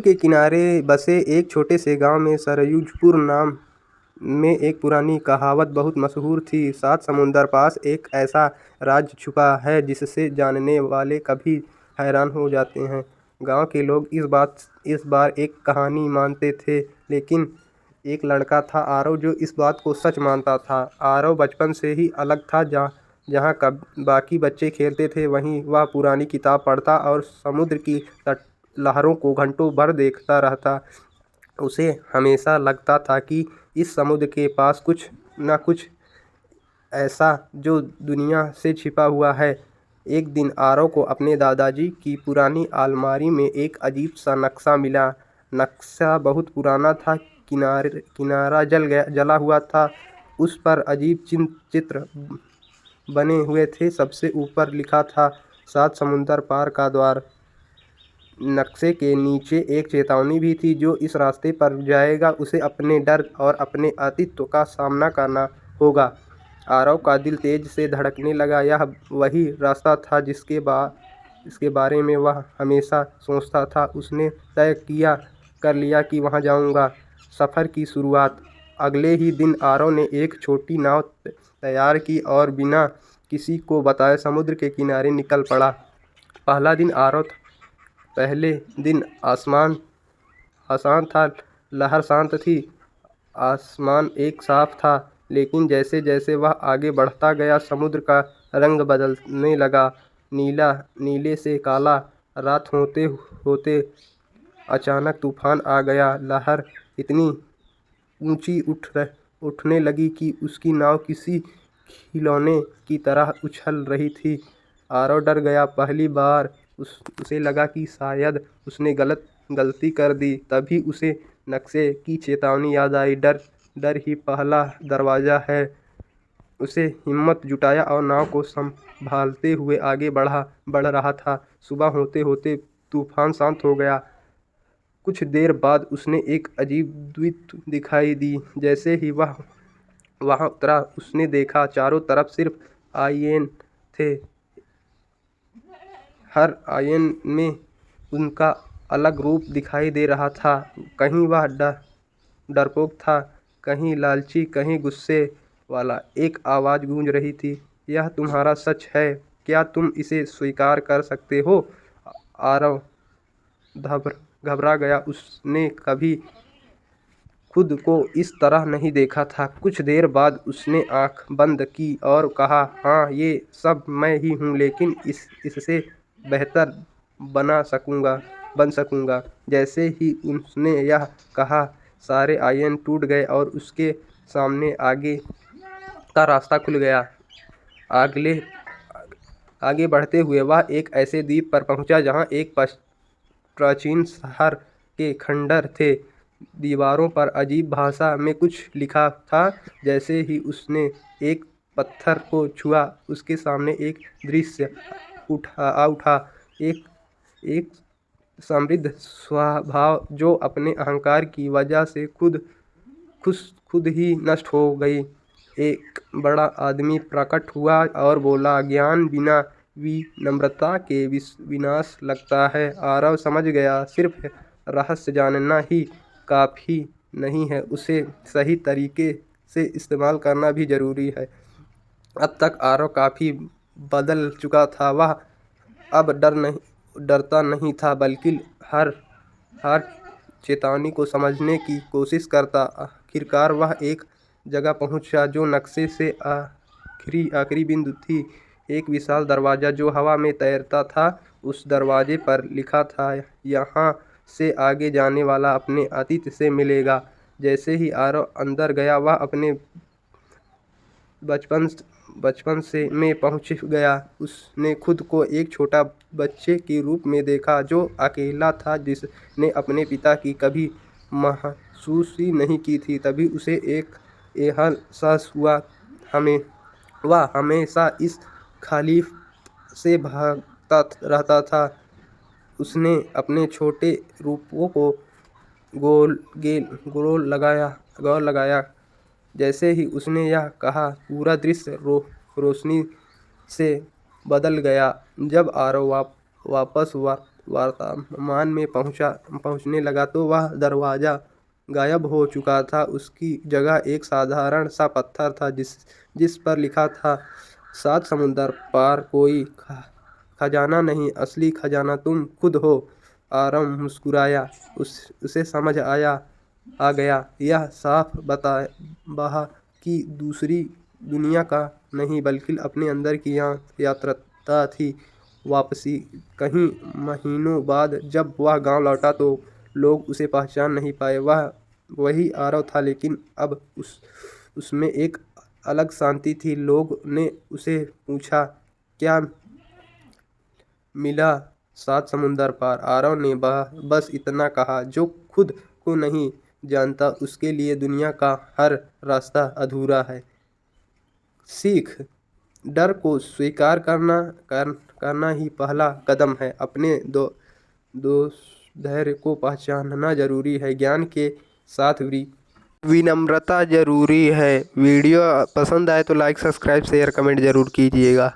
के किनारे बसे एक छोटे से गांव में सरयुजपुर नाम में एक पुरानी कहावत बहुत मशहूर थी। सात समुंदर पास एक ऐसा राज छुपा है जिससे जानने वाले कभी हैरान हो जाते हैं। गांव के लोग इस बार एक कहानी मानते थे, लेकिन एक लड़का था आरव जो इस बात को सच मानता था। आरव बचपन से ही अलग था। जहाँ कब बाकी बच्चे खेलते थे, वहीं वह पुरानी किताब पढ़ता और समुद्र की लहरों को घंटों भर देखता रहता। उसे हमेशा लगता था कि इस समुद्र के पास कुछ न कुछ ऐसा जो दुनिया से छिपा हुआ है। एक दिन आरव को अपने दादाजी की पुरानी अलमारी में एक अजीब सा नक्शा मिला। नक्शा बहुत पुराना था, किनारा जला हुआ था। उस पर अजीब चित्र बने हुए थे। सबसे ऊपर लिखा था, 7 समुंदर पार का द्वार। नक्शे के नीचे एक चेतावनी भी थी, जो इस रास्ते पर जाएगा उसे अपने डर और अपने अस्तित्व का सामना करना होगा। आरव का दिल तेज से धड़कने लगा। यह वही रास्ता था जिसके बारे में वह हमेशा सोचता था। उसने तय कर लिया कि वहां जाऊंगा। सफ़र की शुरुआत अगले ही दिन आरव ने एक छोटी नाव तैयार की और बिना किसी को बताए समुद्र के किनारे निकल पड़ा। पहले दिन आसमान आसान था, लहर शांत थी, आसमान एक साफ था। लेकिन जैसे जैसे वह आगे बढ़ता गया, समुद्र का रंग बदलने लगा। नीले से काला। रात होते होते अचानक तूफान आ गया। लहर इतनी ऊंची उठने लगी कि उसकी नाव किसी खिलौने की तरह उछल रही थी। आरव डर गया। पहली बार उसे लगा कि शायद उसने गलती कर दी। तभी उसे नक्शे की चेतावनी याद आई, डर ही पहला दरवाज़ा है। उसे हिम्मत जुटाया और नाव को संभालते हुए आगे बढ़ रहा था। सुबह होते होते तूफान शांत हो गया। कुछ देर बाद उसने एक अजीब द्वीप दिखाई दी। जैसे ही वह वहां उतरा, उसने देखा चारों तरफ सिर्फ आयन थे। हर आयन में उनका अलग रूप दिखाई दे रहा था। कहीं वह डरपोक था, कहीं लालची, कहीं गुस्से वाला। एक आवाज़ गूंज रही थी, यह तुम्हारा सच है, क्या तुम इसे स्वीकार कर सकते हो? आरव घबरा गया। उसने कभी खुद को इस तरह नहीं देखा था। कुछ देर बाद उसने आंख बंद की और कहा, हाँ, ये सब मैं ही हूँ, लेकिन इससे बेहतर बन सकूँगा। जैसे ही उसने यह कहा, सारे आयन टूट गए और उसके सामने आगे का रास्ता खुल गया। आगे बढ़ते हुए वह एक ऐसे द्वीप पर पहुंचा जहां एक प्राचीन शहर के खंडर थे। दीवारों पर अजीब भाषा में कुछ लिखा था। जैसे ही उसने एक पत्थर को छुआ, उसके सामने एक दृश्य उठा। एक समृद्ध स्वभाव जो अपने अहंकार की वजह से खुद ही नष्ट हो गई। एक बड़ा आदमी प्रकट हुआ और बोला, ज्ञान बिना विनम्रता के विनाश लगता है। आरव समझ गया, सिर्फ रहस्य जानना ही काफ़ी नहीं है, उसे सही तरीके से इस्तेमाल करना भी ज़रूरी है। अब तक आरव काफ़ी बदल चुका था। वह अब डरता नहीं था, बल्कि हर चेतावनी को समझने की कोशिश करता। आखिरकार वह एक जगह पहुंचा जो नक्शे से आखिरी बिंदु थी। एक विशाल दरवाज़ा जो हवा में तैरता था। उस दरवाजे पर लिखा था, यहाँ से आगे जाने वाला अपने अतीत से मिलेगा। जैसे ही आरव अंदर गया, वह अपने बचपन से में पहुंच गया। उसने खुद को एक छोटा बच्चे के रूप में देखा, जो अकेला था, जिसने अपने पिता की कभी महसूस ही नहीं की थी। तभी उसे एक एहसास हुआ, वह हमेशा इस खाली से भागता रहता था। उसने अपने छोटे रूपों को गौर लगाया। जैसे ही उसने यह कहा, पूरा दृश्य रोशनी से बदल गया। जब आरव वापस वर्तमान में पहुंचने लगा तो वह दरवाज़ा गायब हो चुका था। उसकी जगह एक साधारण सा पत्थर था जिस पर लिखा था, 7 समुंदर पार कोई खजाना नहीं, असली खजाना तुम खुद हो। आरव मुस्कुराया। उसे समझ आ गया, यह साफ बहा कि दूसरी दुनिया का नहीं बल्कि अपने अंदर की यात्रा थी। वापसी। कहीं महीनों बाद जब वह गांव लौटा तो लोग उसे पहचान नहीं पाए। वह वही आरव था, लेकिन अब उसमें एक अलग शांति थी। लोग ने उसे पूछा, क्या मिला 7 समुंदर पार? आरव ने बस इतना कहा, जो खुद को नहीं जानता उसके लिए दुनिया का हर रास्ता अधूरा है। सीख। डर को स्वीकार करना ही पहला कदम है। अपने धैर्य को पहचानना जरूरी है। ज्ञान के साथ विनम्रता जरूरी है। वीडियो पसंद आए तो लाइक, सब्सक्राइब, शेयर, कमेंट जरूर कीजिएगा।